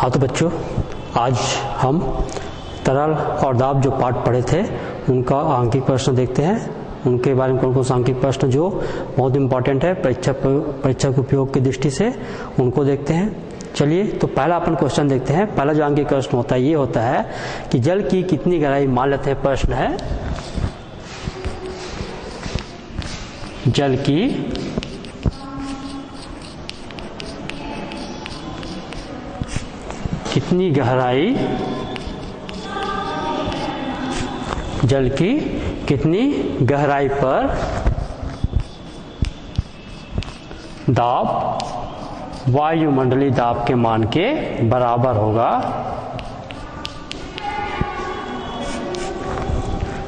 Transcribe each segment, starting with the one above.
हाँ तो बच्चों, आज हम तरल और दाब जो पाठ पढ़े थे उनका आंकिक प्रश्न देखते हैं। उनके बारे में कौन कौन सा आंकिक प्रश्न जो बहुत इंपॉर्टेंट है परीक्षा के उपयोग की दृष्टि से, उनको देखते हैं। चलिए तो पहला अपन क्वेश्चन देखते हैं। पहला जो आंकिक प्रश्न होता है ये होता है कि जल की कितनी गहराई, मान लेते हैं प्रश्न है जल की कितनी गहराई, जल की कितनी गहराई पर दाब वायुमंडलीय दाब के मान के बराबर होगा।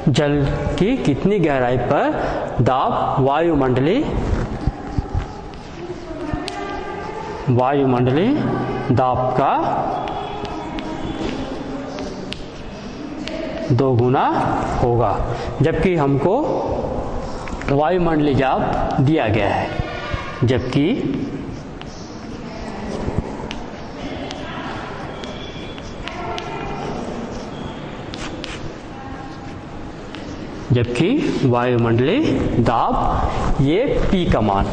जल की कितनी गहराई पर दाब वायुमंडलीय दाब का 2 गुना होगा, जबकि हमको वायुमंडलीय दाब दिया गया है। जबकि वायुमंडलीय दाब ये P का मान,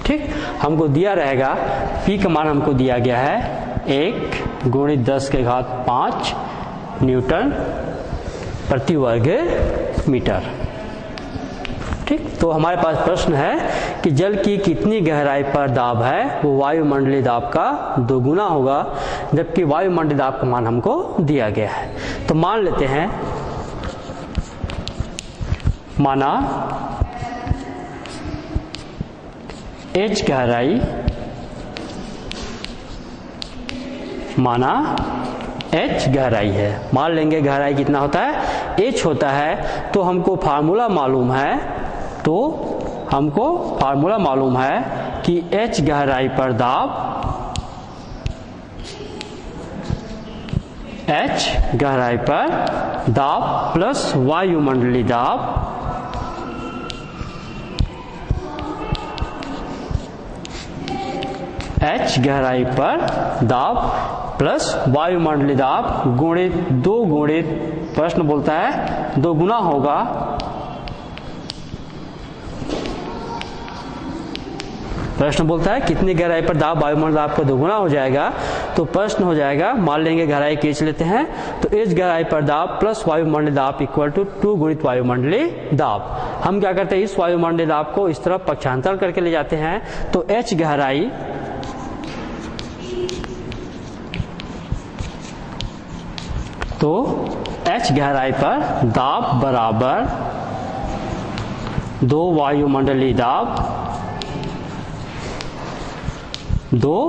ठीक, हमको दिया रहेगा। P का मान हमको दिया गया है 1 × 10⁵ न्यूटन प्रति वर्ग मीटर, ठीक। तो हमारे पास प्रश्न है कि जल की कितनी गहराई पर दाब है, वो वायुमंडलीय दाब का 2 गुना होगा, जबकि वायुमंडलीय दाब का मान हमको दिया गया है। तो मान लेते हैं, माना H गहराई, माना H गहराई है। मान लेंगे गहराई कितना होता है, H होता है। तो हमको फार्मूला मालूम है, कि H गहराई पर दाब, H गहराई पर दाब प्लस वायुमंडलीय दाब H गहराई पर दाब प्लस वायुमंडलीय दाब गुणित 2 गुणित, प्रश्न बोलता है 2 गुना होगा। प्रश्न बोलता है कितनी गहराई पर दाब वायुमंडलीय दाब का 2 गुना हो जाएगा। तो प्रश्न हो जाएगा, मान लेंगे गहराई खींच लेते हैं, तो H गहराई पर दाब प्लस वायुमंडलीय दाब इक्वल टू 2 गुणित वायुमंडलीय दाब। हम क्या करते हैं, इस वायुमंडलीय दाब को इस तरफ पक्षांतर करके ले जाते हैं। तो H गहराई पर दाब बराबर 2 वायुमंडलीय दाब ऋण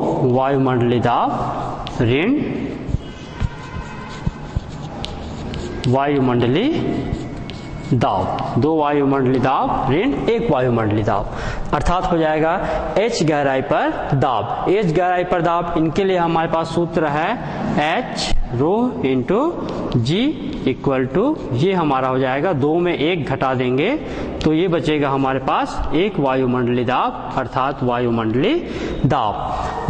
वायुमंडलीय दाब, 2 वायुमंडलीय दाब ऋण 1 वायुमंडलीय दाब, अर्थात हो जाएगा H गहराई पर दाब। H गहराई पर दाब, इनके लिए हमारे पास सूत्र है H row into G equal to, ये हमारा हो जाएगा 2 में 1 घटा देंगे तो ये बचेगा हमारे पास 1 वायुमंडलीय दाब, अर्थात वायुमंडलीय दाब।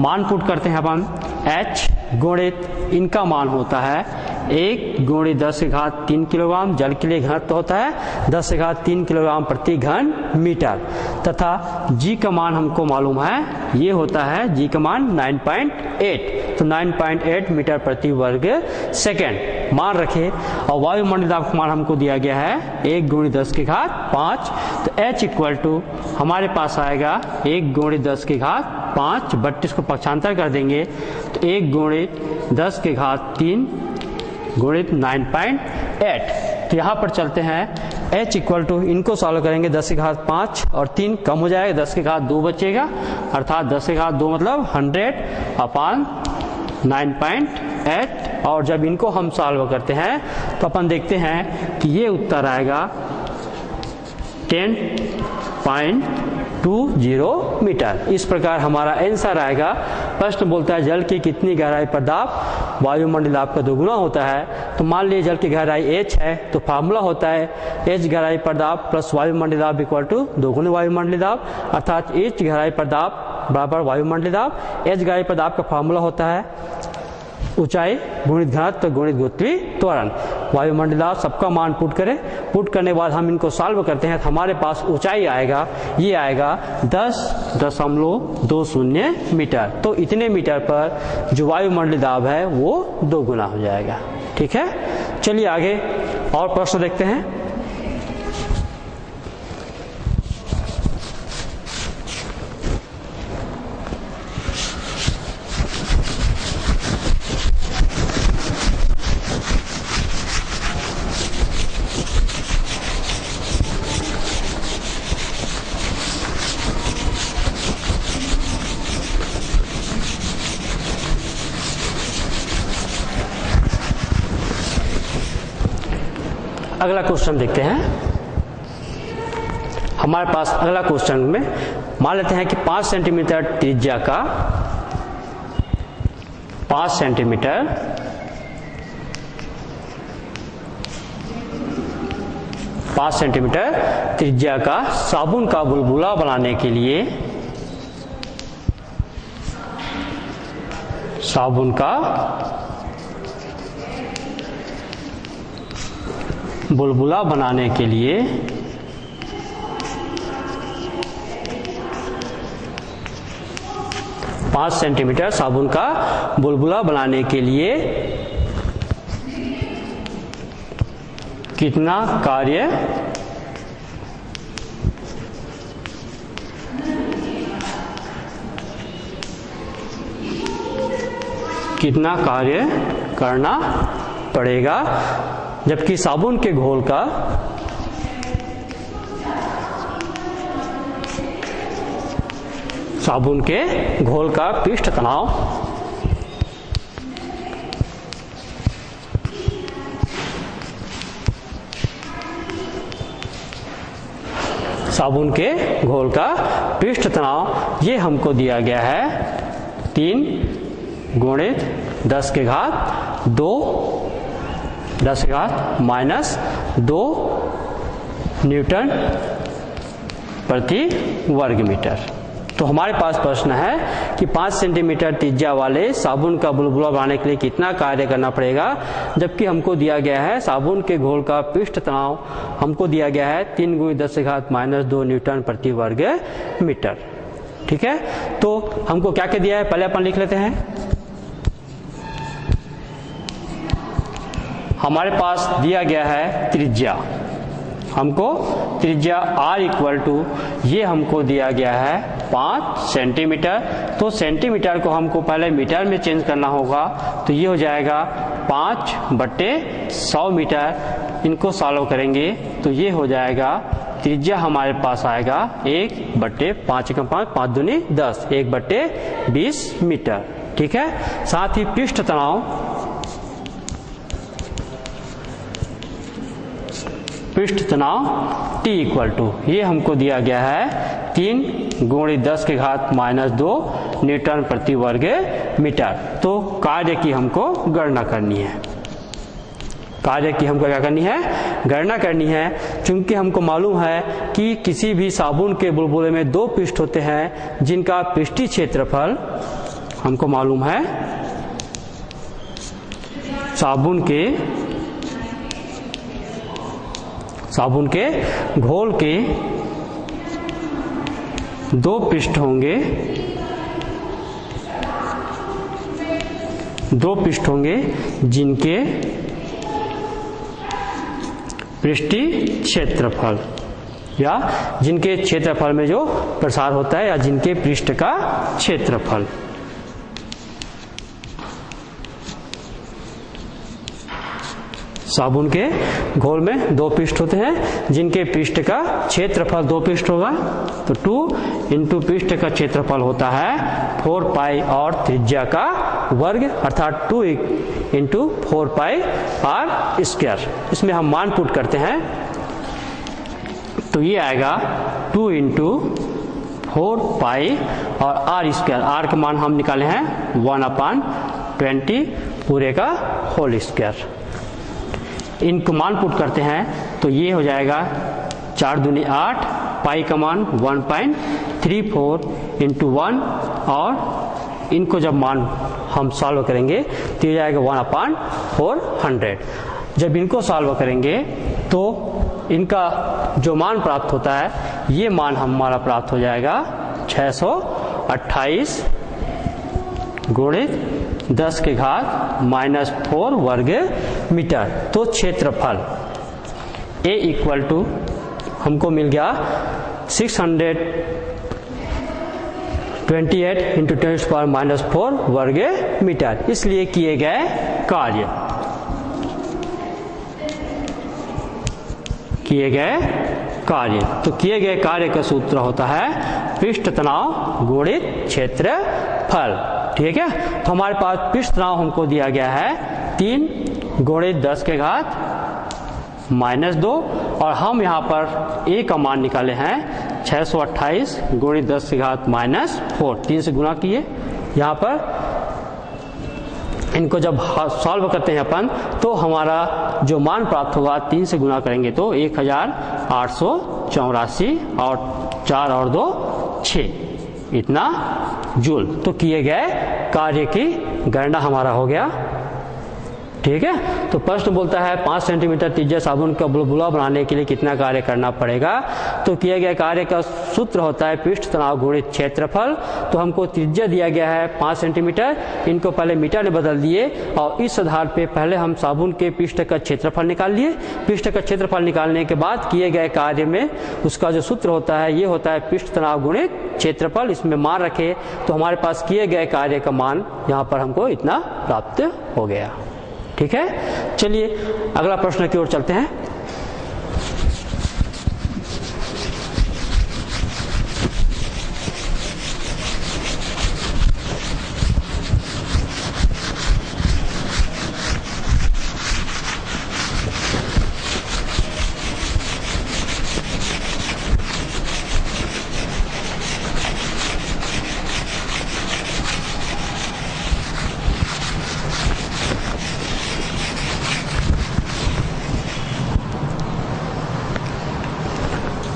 मान पुट करते हैं अपन, H गुणित इनका मान होता है 1 × 10⁻³ किलोग्राम, जल के लिए घनत्व होता है 10⁻³ किलोग्राम प्रति घन मीटर, तथा G का मान हमको मालूम है, ये होता है G का मान 9.8, तो 9.8 मीटर प्रति वर्ग सेकेंड मान रखे। और वायुमंडलीय दाब का मान हमको दिया गया है 1 × 10⁵5, तो H इक्वल टू हमारे पास आएगा 1 × 10⁵5, 32 को पक्षांतर कर देंगे तो 1 × 10⁻³ गुणित 9.8। तो यहाँ पर चलते हैं, H इक्वल टू, इनको सॉल्व करेंगे 10⁵5 और 3 कम हो जाएगा, 10⁻2 बचेगा, अर्थात 10⁻2 मतलब 100/9.8। और जब इनको हम सॉल्व करते हैं तो अपन देखते हैं कि ये उत्तर आएगा 10.20 मीटर। इस प्रकार हमारा आंसर आएगा। प्रश्न बोलता है जल की कितनी गहराई पर दाब वायुमंडलीय दाब का 2 गुना होता है। तो मान लीजिए जल की गहराई H है, तो फार्मूला होता है H गहराई पर दाब प्लस वायुमंडलीय दाब इक्वल टू 2 गुना वायुमंडलीय दाब, अर्थात H गहराई पर दाब बराबर वायुमंडलीय दाब। एच गहराई पर दाब का फार्मूला होता है ऊंचाई गुणित घनत्व गुणित गुरुत्वीय त्वरण। वायुमंडलीय दाब सबका मान पुट करें, पुट करने के बाद हम इनको सॉल्व करते हैं तो हमारे पास ऊंचाई आएगा, ये आएगा 10.20 मीटर। तो इतने मीटर पर जो वायुमंडलीय दाब है वो 2 गुना हो जाएगा। ठीक है, चलिए आगे और प्रश्न देखते हैं। अगला क्वेश्चन देखते हैं। हमारे पास अगला क्वेश्चन में मान लेते हैं कि 5 सेंटीमीटर त्रिज्या का 5 सेंटीमीटर त्रिज्या का साबुन का बुलबुला बनाने के लिए साबुन का बुलबुला बनाने के लिए 5 सेंटीमीटर साबुन का बुलबुला बनाने के लिए कितना कार्य करना पड़ेगा, जबकि साबुन के घोल का पृष्ठ तनाव ये हमको दिया गया है 3 गुणित 10 के घात -2 न्यूटन प्रति वर्ग मीटर। तो हमारे पास प्रश्न है कि 5 सेंटीमीटर त्रिज्या वाले साबुन का बुलबुला बनाने के लिए कितना कार्य करना पड़ेगा, जबकि हमको दिया गया है साबुन के घोल का पृष्ठ तनाव हमको दिया गया है 3 गुणित 10 के घात -2 न्यूटन प्रति वर्ग मीटर। ठीक है, तो हमको क्या क्या दिया है पहले अपन लिख लेते हैं। हमारे पास दिया गया है त्रिज्या, हमको त्रिज्या r इक्वल टू ये हमको दिया गया है 5 सेंटीमीटर। तो सेंटीमीटर को हमको पहले मीटर में चेंज करना होगा, तो ये हो जाएगा 5/100 मीटर। इनको सॉल्व करेंगे तो ये हो जाएगा त्रिज्या हमारे पास आएगा 1/5 × 5 5 दूनी 10 1/20 मीटर। ठीक है, साथ ही पृष्ठ तनाव T इक्वल टू ये हमको दिया गया है 3 गुणित 10 के घात -2 न्यूटन प्रति वर्ग मीटर। तो कार्य की हमको गणना करनी है। चूंकि हमको मालूम है कि किसी भी साबुन के बुलबुले में 2 पृष्ठ होते हैं जिनका पृष्ठीय क्षेत्रफल हमको मालूम है साबुन के घोल के 2 पृष्ठ होंगे, 2 पृष्ठ होंगे जिनके पृष्ठीय क्षेत्रफल या जिनके क्षेत्रफल में जो प्रसार होता है या जिनके पृष्ठ का क्षेत्रफल। साबुन के घोल में 2 पृष्ठ होते हैं जिनके पृष्ठ का क्षेत्रफल 2 पृष्ठ होगा, तो 2 इंटू पृष्ठ का क्षेत्रफल होता है 4 पाई और त्रिज्या का वर्ग अर्थात 2 इंटू 4 पाई आर स्क्वायर। इसमें हम मान पुट करते हैं तो ये आएगा 2 इंटू 4 पाई और आर स्क्वायर। आर का मान हम निकाले हैं 1/20 पूरे का होल स्क्वायर। इनको मान पुट करते हैं तो ये हो जाएगा 4 दूनी 8, पाई का मान 1.5 34 × 1 और इनको जब मान हम सॉल्व करेंगे तो ये जाएगा 1/400। जब इनको सॉल्व करेंगे तो इनका जो मान प्राप्त होता है ये मान हमारा प्राप्त हो जाएगा 628 गुणित 10 के घात -4 वर्ग मीटर। तो क्षेत्रफल A इक्वल टू हमको मिल गया 628 × 10⁻⁴ वर्ग मीटर। इसलिए किए गए कार्य तो किए गए कार्य का सूत्र होता है पृष्ठ तनाव गुणित क्षेत्रफल। ठीक है, तो हमारे पास पृष्ठ तनाव हमको दिया गया है 3 गुणित 10 के घात -2 और हम यहाँ पर A का मान निकाले हैं 628 गुणित 10 के घात -4, 3 से गुणा किए। यहाँ पर इनको जब सॉल्व करते हैं अपन तो हमारा जो मान प्राप्त होगा 3 से गुणा करेंगे तो 1884 और 4 और 2 6 इतना जूल। तो किए गए कार्य की गणना हमारा हो गया। ठीक है, तो प्रश्न बोलता है 5 सेंटीमीटर त्रिज्या साबुन का बुलबुला बनाने के लिए कितना कार्य करना पड़ेगा। तो किए गए कार्य का सूत्र होता है पृष्ठ तनाव गुणित क्षेत्रफल। तो हमको त्रिज्या दिया गया है 5 सेंटीमीटर, इनको पहले मीटर में बदल दिए और इस आधार पे पहले हम साबुन के पृष्ठ का क्षेत्रफल निकाल लिए। पृष्ठ का क्षेत्रफल निकालने के बाद किए गए कार्य में उसका जो सूत्र होता है ये होता है पृष्ठ तनाव गुणित क्षेत्रफल। इसमें मान रखे तो हमारे पास किए गए कार्य का मान यहाँ पर हमको इतना प्राप्त हो गया। ठीक है, चलिए अगला प्रश्न की ओर चलते हैं।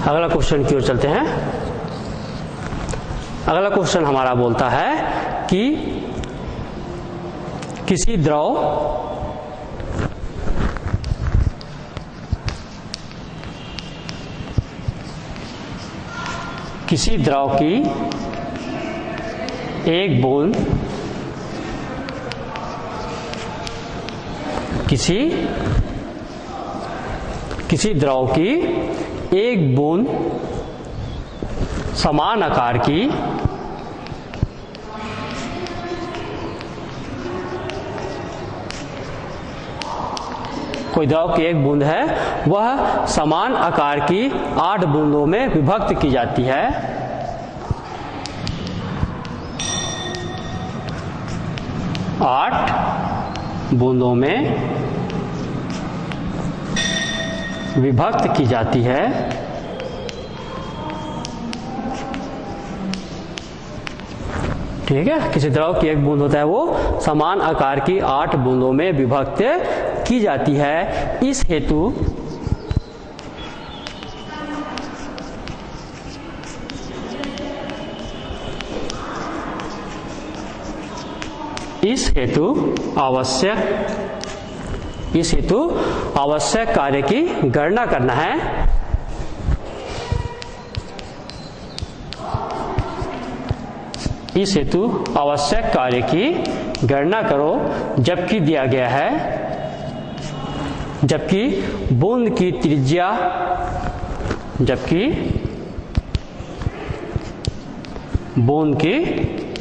अगला क्वेश्चन की ओर चलते हैं। अगला क्वेश्चन हमारा बोलता है कि किसी द्रव की एक बूंद किसी द्रव की एक बूंद समान आकार की कोई द्रव की एक बूंद है वह समान आकार की 8 बूंदों में विभक्त की जाती है। 8 बूंदों में विभक्त की जाती है। ठीक है, किसी द्रव की एक बूंद होता है वो समान आकार की 8 बूंदों में विभक्त की जाती है। इस हेतु आवश्यक कार्य की गणना करना है। इस हेतु आवश्यक कार्य की गणना करो जबकि दिया गया है जबकि बूंद की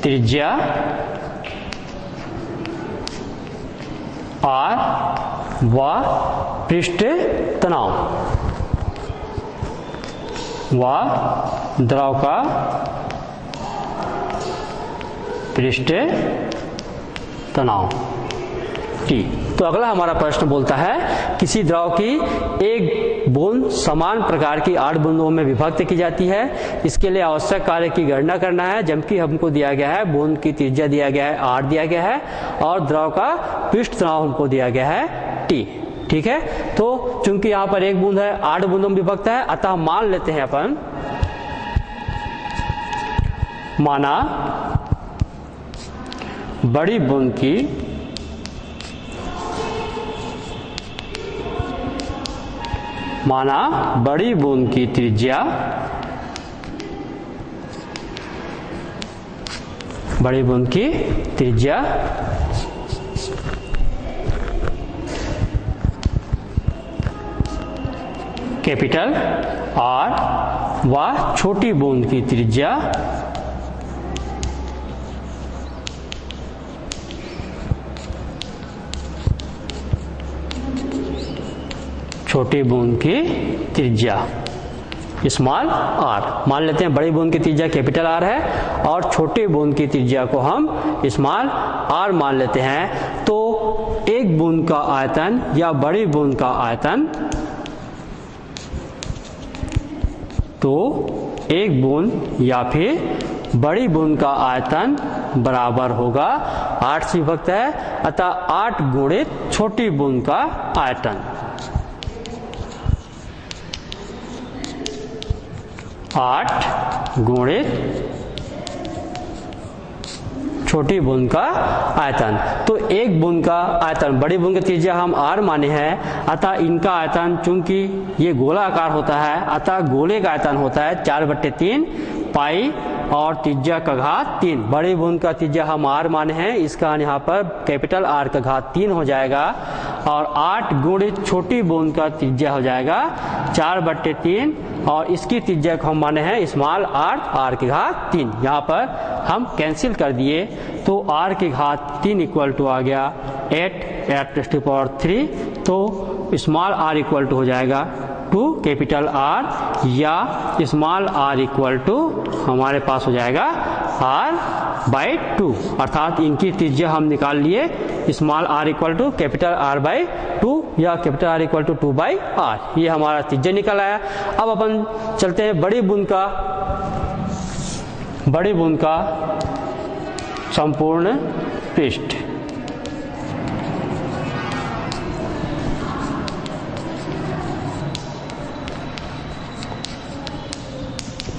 त्रिज्या R व पृष्ठ तनाव व द्रव का पृष्ठ तनाव T। तो अगला हमारा प्रश्न बोलता है किसी द्रव की एक बूंद समान प्रकार की 8 बूंदों में विभक्त की जाती है। इसके लिए आवश्यक कार्य की गणना करना है जबकि हमको दिया गया है बूंद की त्रिज्या दिया गया है R दिया गया है और द्रव का पृष्ठ तनाव हमको दिया गया है T। ठीक है, तो चूंकि यहाँ पर एक बूंद है 8 बूंदों में विभक्त है अतः मान लेते हैं अपन माना बड़ी बूंद की त्रिज्या कैपिटल आर व छोटी बूंद की त्रिज्या स्मॉल आर। मान लेते हैं बड़ी बूंद की त्रिज्या कैपिटल आर है और छोटी बूंद की त्रिज्या को हम स्मॉल आर मान लेते हैं। तो एक बूंद का आयतन या बड़ी बूंद का आयतन, तो एक बूंद या फिर बड़ी बूंद का आयतन बराबर होगा 8 से विभक्त है, अतः 8 गुणित छोटी बूंद का आयतन। 8 गुणित छोटी बूंद का आयतन। तो एक बूंद का आयतन, बड़ी बूंद की त्रिज्या हम r माने हैं, अतः इनका आयतन, चूंकि ये गोलाकार होता है अतः गोले का आयतन होता है 4/3 पाई और त्रिज्या का घात 3। बड़ी बूंद का त्रिज्या हम r माने हैं, इसका यहाँ पर कैपिटल R का घात 3 हो जाएगा और 8 गुणित छोटी बूंद का त्रिज्या हो जाएगा 4/3 और इसकी त्रिज्या को हम माने हैं स्मॉल r की घात 3। यहाँ पर हम कैंसिल कर दिए तो r की घात 3 इक्वल टू आ गया 8 तो स्मॉल r इक्वल टू हो जाएगा 2 कैपिटल R या स्मॉल r इक्वल टू हमारे पास हो जाएगा R/2, अर्थात इनकी त्रिज्या हम निकाल लिए small r equal to capital R/2 या capital R equal to 2/r। ये हमारा त्रिज्या निकल आया। अब अपन चलते हैं बड़ी बूंद का संपूर्ण पृष्ठ।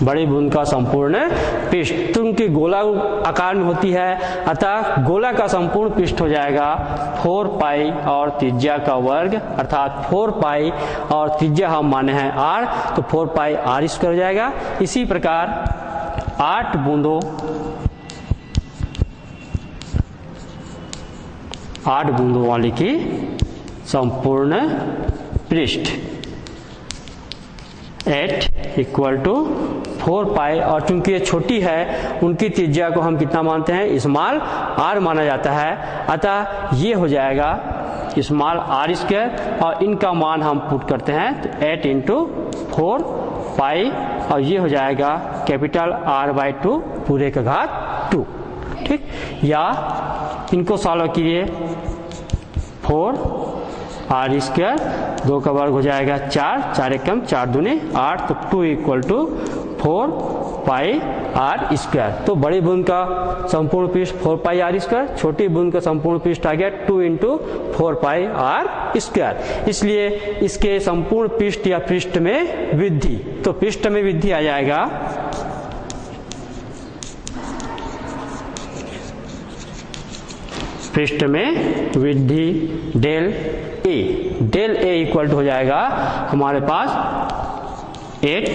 बड़ी बूंद का संपूर्ण पृष्ठ, क्योंकि गोला आकार में होती है अतः गोला का संपूर्ण पृष्ठ हो जाएगा 4 पाई और त्रिज्या का वर्ग, अर्थात 4 पाई और त्रिज्या हम माने हैं r, तो 4 पाई r स्क्वायर हो जाएगा। इसी प्रकार 8 बूंदों वाली की संपूर्ण पृष्ठ 8 इक्वल टू 4 पाई, और चूंकि ये छोटी है उनकी त्रिज्या को हम कितना मानते हैं स्मॉल r माना जाता है, अतः ये हो जाएगा स्मॉल r स्क्वायर और इनका मान हम पुट करते हैं तो 8 इंटू 4 पाई और ये हो जाएगा कैपिटल R/2 पूरे का घात 2। ठीक, या इनको सॉल्व कीजिए 4 r स्क्वायर 2 का वर्ग हो जाएगा 4 एकम 4 दूने 8, तो 2 equal to 4 pi r square. तो बड़ी बूंद का संपूर्ण पृष्ठ 4 पाई r स्क्वायर, छोटी बूंद का संपूर्ण पृष्ठ आ गया 2 इंटू 4 पाई r स्क्वायर। इसलिए इसके संपूर्ण पृष्ठ या पृष्ठ में वृद्धि, तो पृष्ठ में वृद्धि आ जाएगा पृष्ठ में वृद्धि डेल a इक्वल टू हो जाएगा हमारे पास 8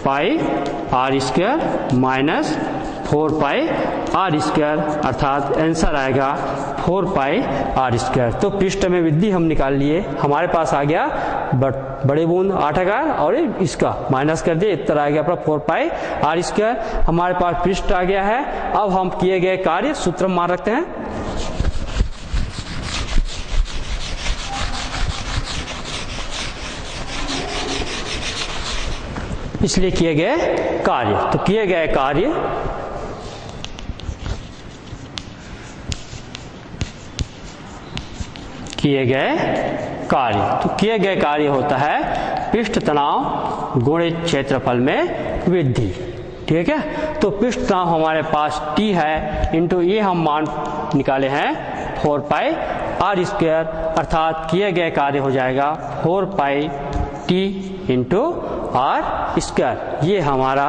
पाई r square minus 4 pi r square, अर्थात आंसर आएगा 4 पाई r स्क्वायर। तो पृष्ठ में वृद्धि हम निकाल लिए, हमारे पास आ गया बड़े बूंद 8,000 और इसका माइनस कर दिए, इतना आ गया अपना 4 पाई r स्क्वायर। हमारे पास पृष्ठ आ गया है। अब हम किए गए कार्य सूत्र मान रखते हैं। इसलिए किए गए कार्य, तो किए गए कार्य तो किए गए कार्य होता है पृष्ठ तनाव गुणित क्षेत्रफल में वृद्धि। ठीक है, तो पृष्ठ तनाव हमारे पास t है इंटू ये हम मान निकाले हैं 4 पाई r स्क्वायर, अर्थात किए गए कार्य हो जाएगा 4 पाई t इंटू r स्क्वायर। ये हमारा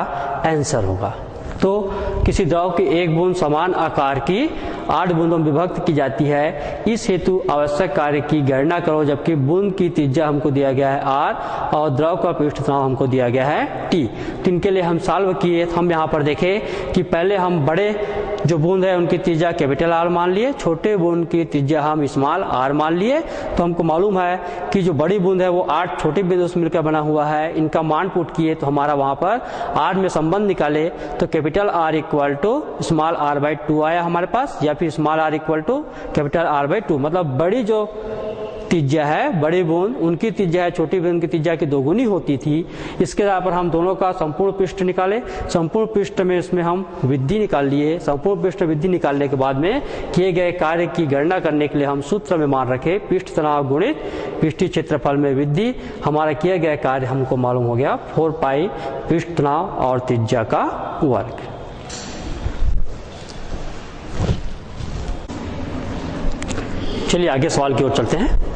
आंसर होगा। तो किसी द्रव की एक बूंद समान आकार की 8 बूंदों में विभक्त की जाती है। इस हेतु आवश्यक कार्य की गणना करो, जबकि बूंद की त्रिज्या हमको दिया गया है r और द्रव का पृष्ठ तनाव हमको दिया गया है t। तो इनके लिए हम सॉल्व किए। हम यहाँ पर देखें कि पहले हम बड़े जो बूंद है उनकी त्रिज्या कैपिटल R मान लिए, छोटे बूंद की त्रिज्या हम स्मॉल r मान लिए। तो हमको मालूम है कि जो बड़ी बूंद है वो 8 छोटे बिंदुओं से मिलकर बना हुआ है। इनका मान पुट किए तो हमारा वहाँ पर r में संबंध निकाले तो capital R equal to small r/2 आया हमारे पास, या फिर small r equal to capital R/2। मतलब बड़ी जो त्रिज्या है, बड़ी बूंद उनकी त्रिज्या है छोटी बूंद की त्रिज्या की दोगुनी होती थी। इसके आधार पर हम दोनों का संपूर्ण पृष्ठ निकाले। संपूर्ण पृष्ठ में इसमें हम वृद्धि निकाल लिए। संपूर्ण पृष्ठ वृद्धि निकालने के बाद में किए गए कार्य की गणना करने के लिए हम सूत्र में मान रखे पृष्ठ तनाव गुणित पृष्ठीय क्षेत्रफल में वृद्धि। हमारा किया गया कार्य हमको मालूम हो गया 4 पाई पृष्ठ तनाव और त्रिज्या का वर्ग। चलिए आगे सवाल की ओर चलते हैं।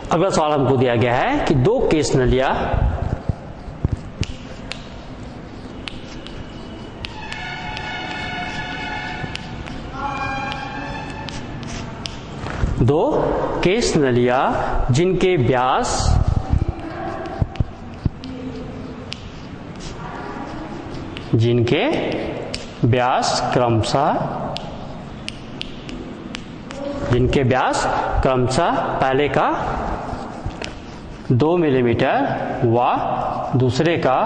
अगला सवाल हमको दिया गया है कि दो केस नलियां जिनके व्यास क्रमशः पहले का 2 मिलीमीटर व दूसरे का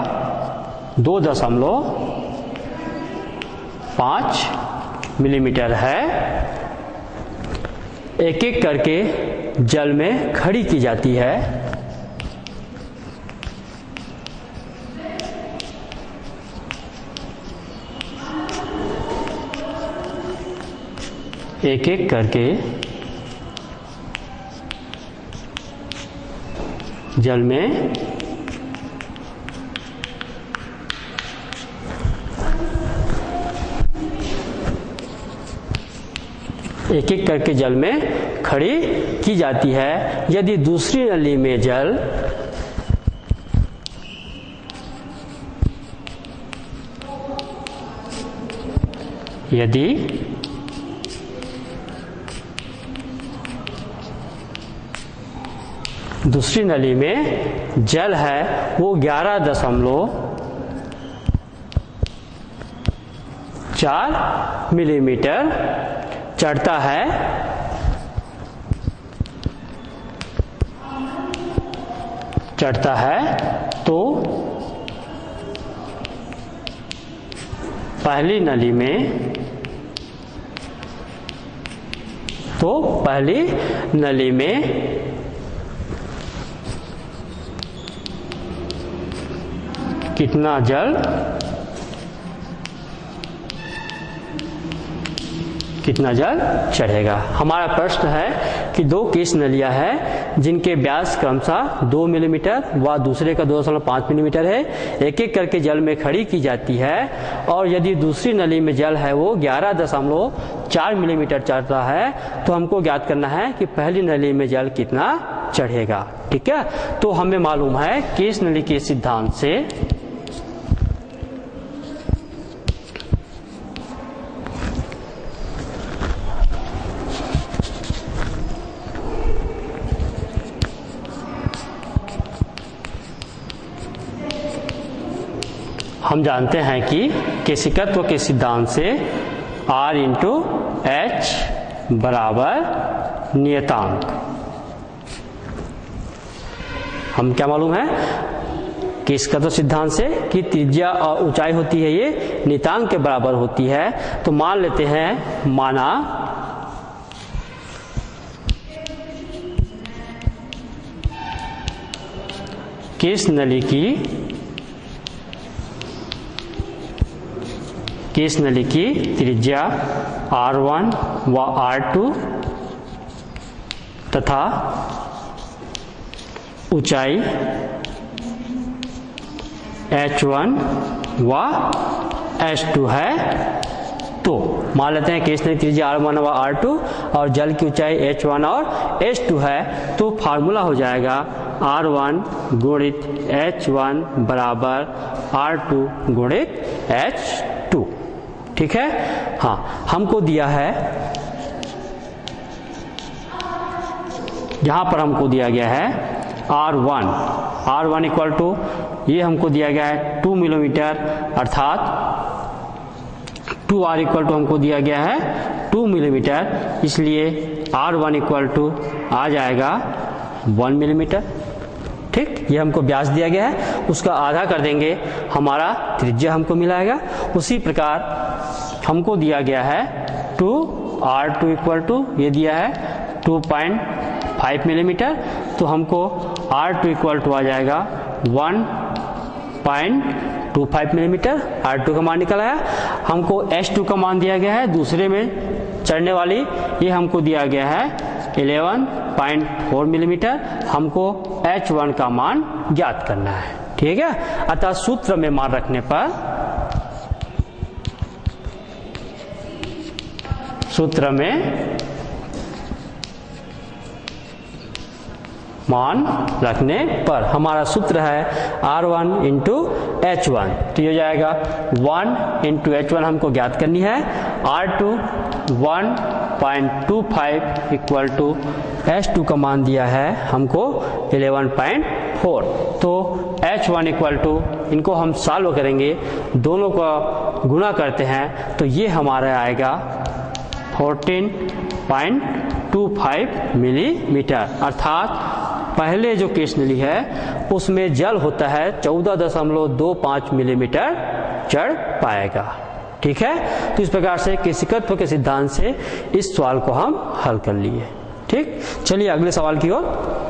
2.5 मिलीमीटर है, एक एक करके जल में खड़ी की जाती है। एक एक करके जल में खड़ी की जाती है। यदि दूसरी नली में जल दूसरी नली में जल है वो 11.4 मिलीमीटर चढ़ता है, तो पहली नली में कितना जल चढ़ेगा। हमारा प्रश्न है कि दो केस नलियां हैं जिनके व्यास क्रमशः 2 मिलीमीटर व दूसरे का 2.5 मिलीमीटर है, एक एक करके जल में खड़ी की जाती है। और यदि दूसरी नली में जल है वो 11.4 मिलीमीटर चढ़ता है, तो हमको ज्ञात करना है कि पहली नली में जल कितना चढ़ेगा। ठीक है, तो हमें मालूम है केस नली के सिद्धांत से हम जानते हैं कि केशिकत्व के सिद्धांत से R इंटू H बराबर नियतांक। हम क्या मालूम है केशिकत्व सिद्धांत से कि त्रिज्या और ऊंचाई होती है ये नियतांक के बराबर होती है। तो मान लेते हैं, माना केस नली की केस नली की त्रिज्या R1 व R2 तथा ऊंचाई H1 व H2 है। तो मान लेते हैं केस नली त्रिज्या R1 व R2 और जल की ऊंचाई H1 और H2 है, तो फार्मूला हो जाएगा R1 गुणित H1 बराबर R2 गुणित H2। ठीक है। हाँ, हमको दिया है, यहां पर हमको दिया गया है R1 इक्वल टू, ये हमको दिया गया है 2 मिलीमीटर, अर्थात 2R इक्वल टू हमको दिया गया है 2 मिलीमीटर, इसलिए R1 इक्वल टू आ जाएगा 1 मिलीमीटर। ठीक, ये हमको व्यास दिया गया है, उसका आधा कर देंगे, हमारा त्रिज्या हमको मिलाएगा। उसी प्रकार हमको दिया गया है 2R2 इक्वल टू, ये दिया है 2.5 मिलीमीटर, तो हमको R2 इक्वल टू आ जाएगा 1.25 मिलीमीटर। R2 का मान निकल आया। हमको H2 का मान दिया गया है, दूसरे में चढ़ने वाली, ये हमको दिया गया है 11.4 मिलीमीटर। हमको H1 का मान ज्ञात करना है। ठीक है। अतः सूत्र में मान रखने पर, सूत्र में मान रखने पर हमारा सूत्र है R1 इंटू H1, तो ये हो जाएगा 1 इंटू H1 हमको ज्ञात करनी है। R2 1.25 इक्वल टू H2 का मान दिया है हमको 11.4, तो H1 इक्वल टू, इनको हम सॉल्व करेंगे, दोनों का गुणा करते हैं तो ये हमारा आएगा 14.25 मिलीमीटर। अर्थात पहले जो केस नली है उसमें जल होता है 14.25 मिलीमीटर चढ़ पाएगा। ठीक है। तो इस प्रकार से केशिकत्व के सिद्धांत से इस सवाल को हम हल कर लिए। ठीक, चलिए अगले सवाल की ओर।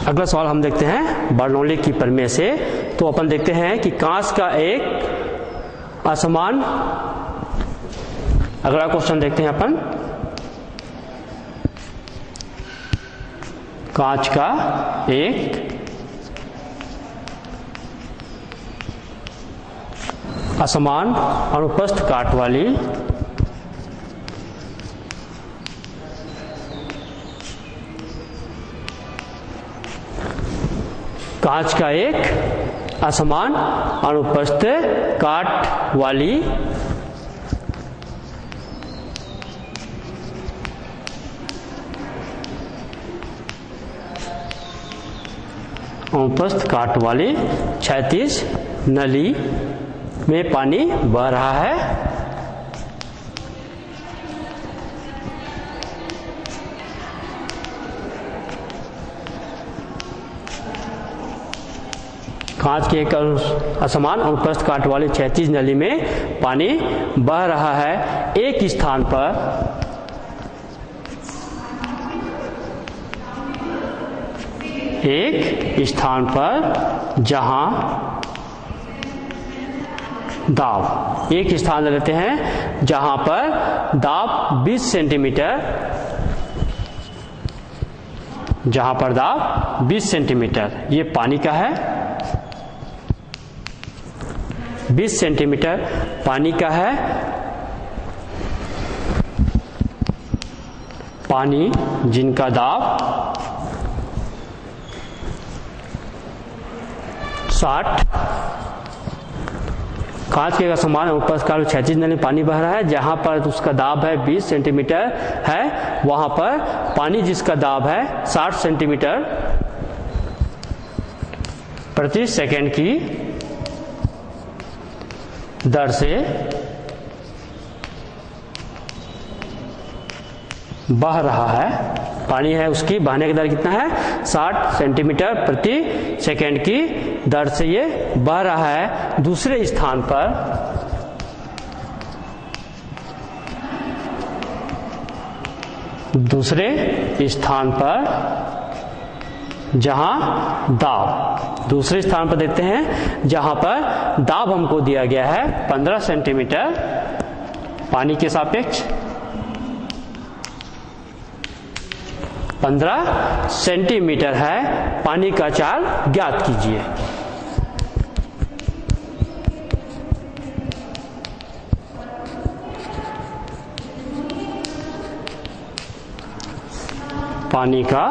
अगला सवाल हम देखते हैं बर्नौली की प्रमेय से। तो अपन देखते हैं कि कांच का एक असमान, अगला क्वेश्चन देखते हैं अपन, कांच का एक असमान अनुप्रस्थ काट वाली कांच का एक असमान अनुप्रस्थ काट वाली क्षैतिज नली में पानी बह रहा है। कांच के एक असमान अनुप्रस्थ काट वाली क्षैतिज नली में पानी बह रहा है। एक स्थान पर जहां दाब, एक स्थान लेते हैं जहां पर दाब 20 सेंटीमीटर, जहां पर दाब 20 सेंटीमीटर ये पानी का है, 20 सेंटीमीटर पानी का है। पानी जिनका दाब 60, कांच के समान ऊपर का क्षैतिज नली में पानी बह रहा है, जहां पर उसका दाब है 20 सेंटीमीटर है, वहां पर पानी जिसका दाब है 60 सेंटीमीटर प्रति सेकंड की दर से बह रहा है, पानी है उसकी बहने की दर कितना है 60 सेंटीमीटर प्रति सेकेंड की दर से ये बह रहा है। दूसरे स्थान पर जहां दाब, दूसरे स्थान पर देते हैं जहां पर दाब हमको दिया गया है 15 सेंटीमीटर पानी के सापेक्ष 15 सेंटीमीटर है, पानी का चाल ज्ञात कीजिए। पानी का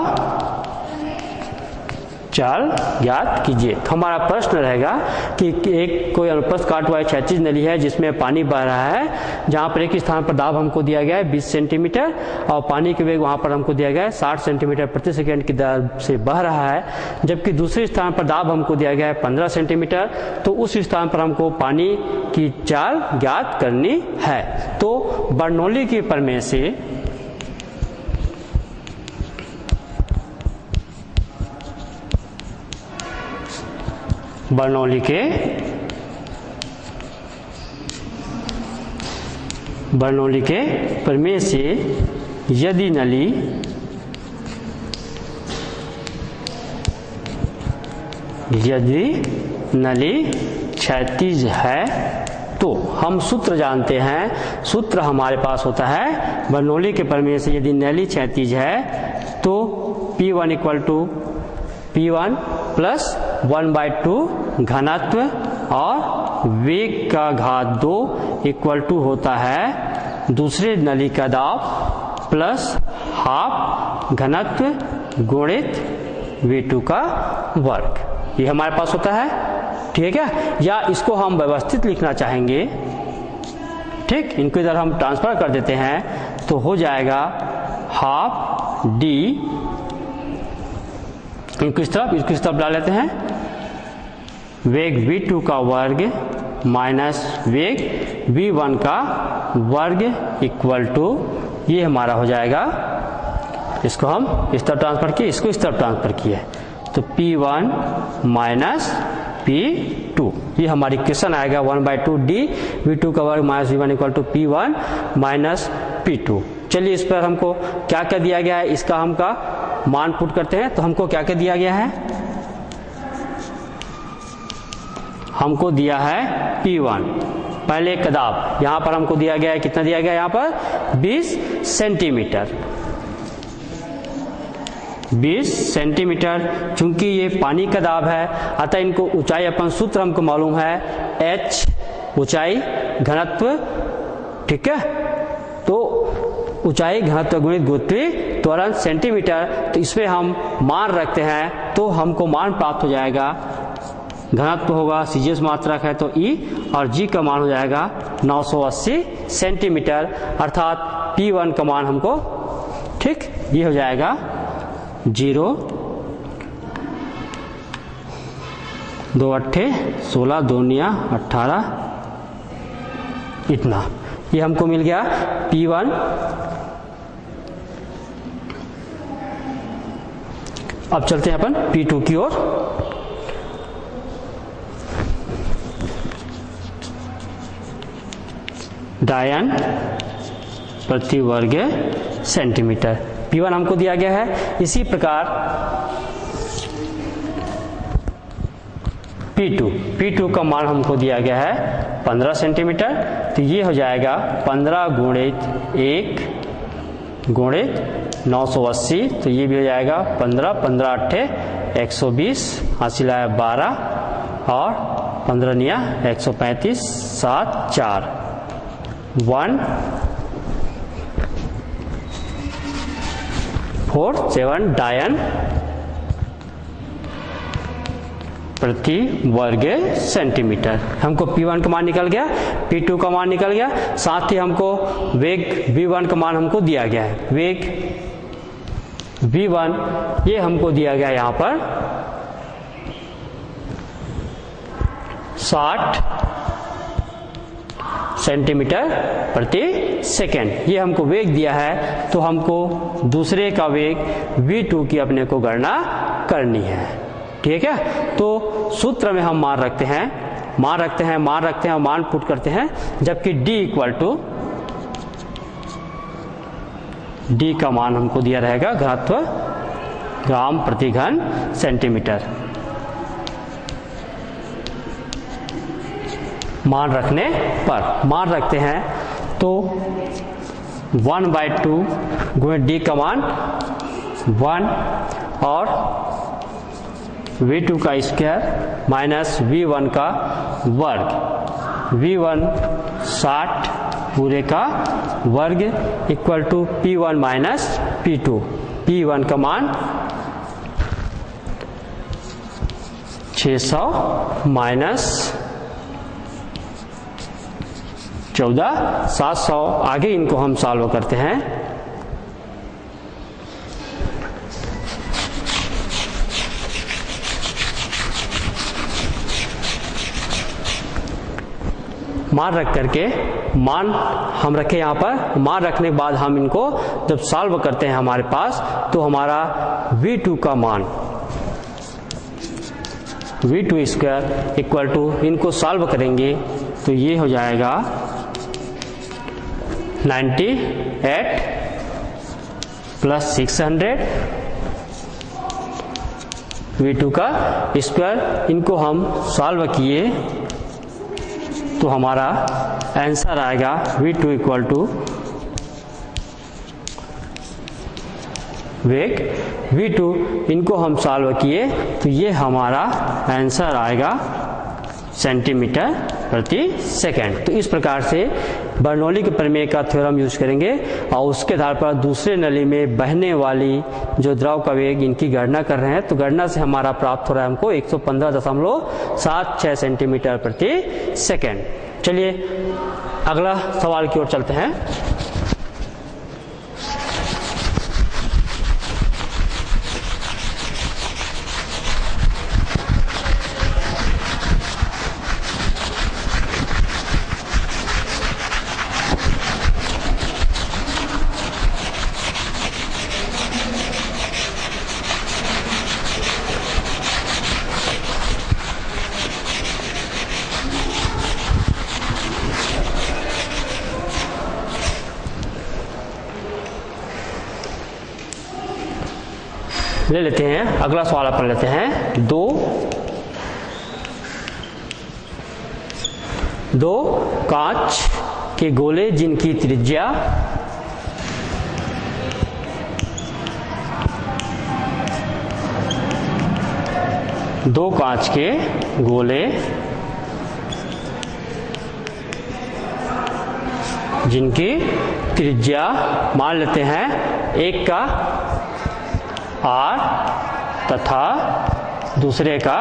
चाल ज्ञात कीजिए। तो हमारा प्रश्न रहेगा कि एक कोई अनुप्रस्थ काट वाली क्षैतिज नली है जिसमें पानी बह रहा है, जहां पर एक स्थान पर दाब हमको दिया गया है 20 सेंटीमीटर और पानी के वेग वहां पर हमको दिया गया है 60 सेंटीमीटर प्रति सेकेंड की दर से बह रहा है, जबकि दूसरे स्थान पर दाब हमको दिया गया है 15 सेंटीमीटर। तो उस स्थान पर हमको पानी की चाल ज्ञात करनी है। तो बर्नौली के प्रमेय से बर्नौली के प्रमेय से यदि नली क्षैतिज है तो हम सूत्र जानते हैं, सूत्र हमारे पास होता है बर्नौली के प्रमेय से यदि नली क्षैतिज है तो P1 equal to P1 plus 1/2 घनत्व और वेग का घात 2 इक्वल टू होता है दूसरे नली का दाब प्लस हाफ घनत्व गुणित V2 का वर्ग, ये हमारे पास होता है। ठीक है, या इसको हम व्यवस्थित लिखना चाहेंगे, ठीक, इनको इधर हम ट्रांसफर कर देते हैं तो हो जाएगा हाफ D, इनको इस तरफ डाल लेते हैं, वेग V2 का वर्ग माइनस वेग V1 का वर्ग इक्वल टू, ये हमारा हो जाएगा, इसको हम इस तरफ ट्रांसफर किए, इसको इस तरफ ट्रांसफर किए तो P1 माइनस P2, ये हमारी इक्वेशन आएगा 1/2 D V2 का वर्ग minus V1 equal to P1 minus P2। चलिए इस पर हमको क्या क्या दिया गया है इसका हमका मान पुट करते हैं। तो हमको क्या क्या दिया गया है, हमको दिया है P1 पहले का दाब, यहां पर हमको दिया गया है, कितना दिया गया है यहाँ पर 20 सेंटीमीटर, 20 सेंटीमीटर। चूंकि ये पानी का दाब है अतः इनको ऊंचाई, अपन सूत्र हमको मालूम है H ऊंचाई घनत्व, ठीक है, तो ऊंचाई घनत्व गुणित गुरुत्वीय त्वरण सेंटीमीटर, तो इसमें हम मान रखते हैं तो हमको मान प्राप्त हो जाएगा, घनत्व होगा सीजीएस मात्रक है तो E और G का मान हो जाएगा 980 सेंटीमीटर, अर्थात P1 का मान हमको, ठीक, ये हो जाएगा 0 2 अट्ठे 16 2 निया 18, इतना, ये हमको मिल गया P1। अब चलते हैं अपन P2 की ओर। डायन प्रति वर्ग सेंटीमीटर, P1 हमको दिया गया है। इसी प्रकार P2 का मान हमको दिया गया है 15 सेंटीमीटर, तो ये हो जाएगा 15 गुणित 1 गुणित 980, तो ये भी हो जाएगा 15 15 अट्ठे 120, हासिल आया 12 और 15 निया 135, 7 4 1 4 7 डायन प्रति वर्ग सेंटीमीटर। हमको P1 का मान निकल गया, P2 का मान निकल गया, साथ ही हमको वेग V1 का मान हमको दिया गया है। वेग V1 ये हमको दिया गया यहां पर 60 सेंटीमीटर प्रति सेकेंड। ये हमको वेग दिया है, तो हमको दूसरे का वेग v2 की अपने को गणना करनी है। ठीक है, तो सूत्र में हम मान रखते हैं मान पुट करते हैं, जबकि d का मान हमको दिया रहेगा घनत्व ग्राम प्रति घन सेंटीमीटर। मान रखते हैं तो 1/2 गुणे d का मान 1 और v2 का स्क्वायर माइनस v1 का वर्ग, v1 60 पूरे का वर्ग equal to P1 minus P2। P1 का मान 600 माइनस 14 700। आगे इनको हम सॉल्व करते हैं। मान रख करके मान हम रखे यहाँ पर, मान रखने के बाद हम इनको जब सॉल्व करते हैं हमारे पास, तो हमारा v2 का मान v2 स्क्वायर इक्वल टू, इनको सॉल्व करेंगे तो ये हो जाएगा 98 प्लस 600 v2 का स्क्वायर। इनको हम सॉल्व किए तो हमारा आंसर आएगा v2 इक्वल टू वेग v2। इनको हम सॉल्व किए तो ये हमारा आंसर आएगा सेंटीमीटर प्रति सेकेंड। तो इस प्रकार से बर्नौली के प्रमेय का थ्योरम यूज करेंगे और उसके आधार पर दूसरे नली में बहने वाली जो द्रव का वेग इनकी गणना कर रहे हैं। तो गणना से हमारा प्राप्त हो रहा है हमको 115.76 सेंटीमीटर प्रति सेकेंड। चलिए अगला सवाल की ओर चलते हैं। ले लेते हैं अगला सवाल पढ़ लेते हैं। दो कांच के गोले जिनकी त्रिज्या दो कांच के गोले जिनकी त्रिज्या मान लेते हैं एक का R तथा दूसरे का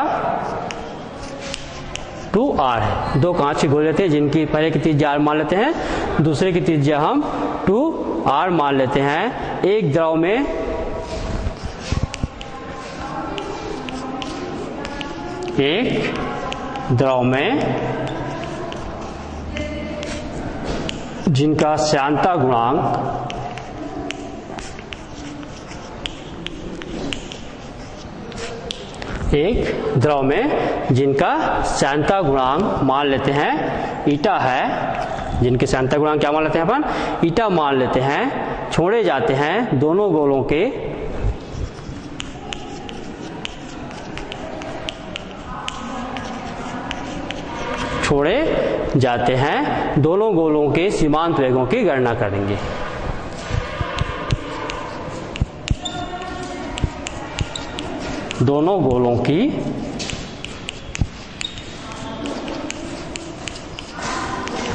2R है। दो कांच के गोले थे जिनकी पहले की त्रिज्या R मान लेते हैं, दूसरे की त्रिज्या हम 2R मान लेते हैं। एक द्रव में जिनका श्यानता गुणांक एक द्रव में जिनका श्यानता गुणांक मान लेते हैं ईटा है, जिनके श्यानता गुणांक क्या मान लेते हैं अपन, ईटा मान लेते हैं। छोड़े जाते हैं दोनों गोलों के सीमांत वेगों की गणना करेंगे। दोनों गोलों की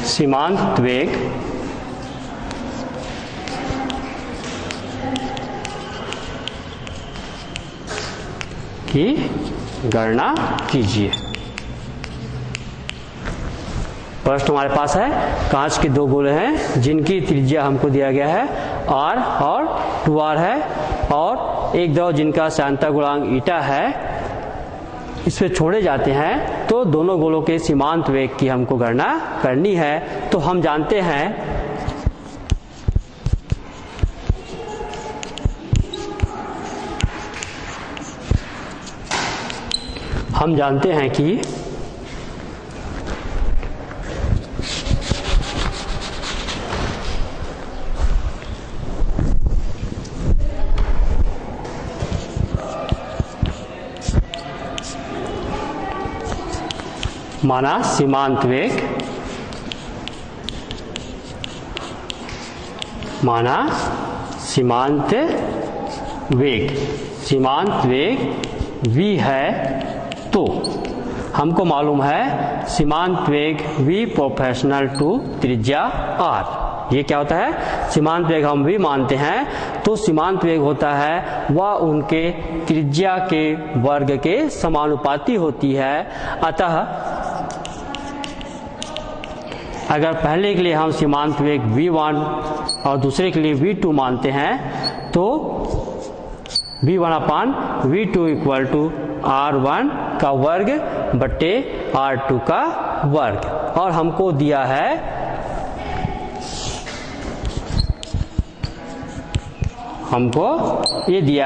सीमांत वेग की गणना कीजिए। प्रश्न हमारे पास है, कांच के दो गोले हैं जिनकी त्रिज्या हमको दिया गया है R और 2R है, और एक द्रव जिनका श्यानता गुणांक ईटा है, इस पे छोड़े जाते हैं तो दोनों गोलों के सीमांत वेग की हमको गणना करनी है। तो हम जानते हैं कि माना सीमांत वेग v है, तो हमको मालूम है सीमांत वेग v प्रोपोर्शनल टू त्रिज्या r। ये क्या होता है? सीमांत वेग हम v मानते हैं तो सीमांत वेग होता है वह उनके त्रिज्या के वर्ग के समानुपाती होती है। अतः अगर पहले के लिए हम सीमांत वेग v1 और दूसरे के लिए v2 मानते हैं तो v1/v2 इक्वल टू r1 का वर्ग बट्टे r2 का वर्ग, और हमको दिया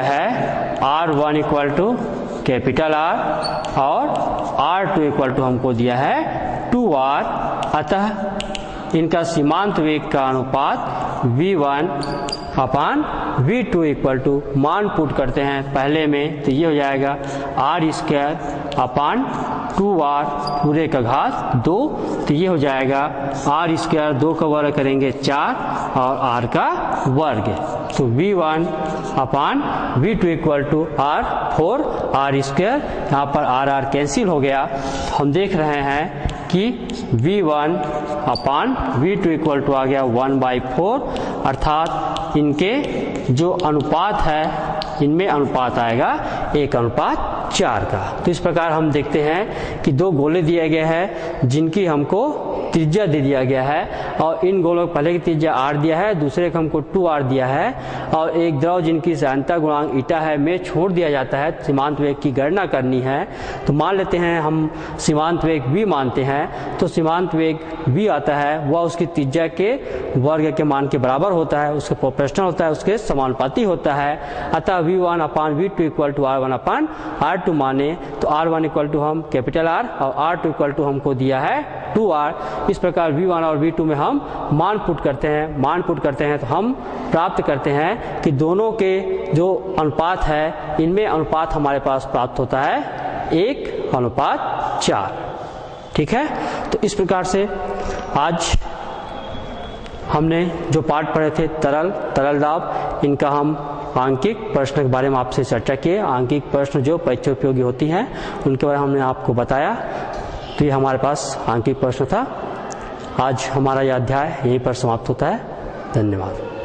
है r1 equal to capital R और r2 इक्वल टू हमको दिया है 2r। अतः इनका सीमांत वेग का अनुपात v1/v2 इक्वल टू मान पुट करते हैं पहले में, तो ये हो जाएगा r² 2r पूरे का घात 2, तो ये हो जाएगा r², 2 का वर्ग करेंगे 4 और r का वर्ग, तो v1/v2 equal to r4 r²। यहाँ पर r कैंसिल हो गया, तो हम देख रहे हैं कि v1/v2 इक्वल टू आ गया 1/4, अर्थात इनके जो अनुपात है इनमें अनुपात आएगा 1:4 का। तो इस प्रकार हम देखते हैं कि दो गोले दिए गए हैं जिनकी हमको त्रिज्या दे दिया गया है, और इन गोलों पहले की त्रिज्या r दिया है, दूसरे का हमको 2r दिया है, और एक द्रव जिनकी सहायता गुणांक ईटा है में छोड़ दिया जाता है। सीमांत वेग की गणना करनी है तो मान लेते हैं हम सीमांत वेग v मानते हैं, तो सीमांत वेग v आता है वह उसकी त्रिज्या के वर्ग के मान के बराबर होता है, उसके प्रोपोर्शनल होता है, उसके समानुपाती होता है। अतः v1/v2 इक्वल टू r1/r2 माने तो r1 इक्वल टू हम कैपिटल R और r2 इक्वल टू हमको दिया है 2r। इस प्रकार v1 और v2 में हम मान पुट करते हैं तो हम प्राप्त करते हैं कि दोनों के जो अनुपात है इनमें अनुपात हमारे पास प्राप्त होता है 1:4। ठीक है, तो इस प्रकार से आज हमने जो पाठ पढ़े थे तरल दाब, इनका हम आंकिक प्रश्न के बारे में आपसे चर्चा किए। आंकिक प्रश्न जो परीक्षा उपयोगी होती हैं उनके बारे में हमने आपको बताया। तो ये हमारे पास आंकिक प्रश्न था। आज हमारा यह अध्याय यहीं पर समाप्त होता है। धन्यवाद।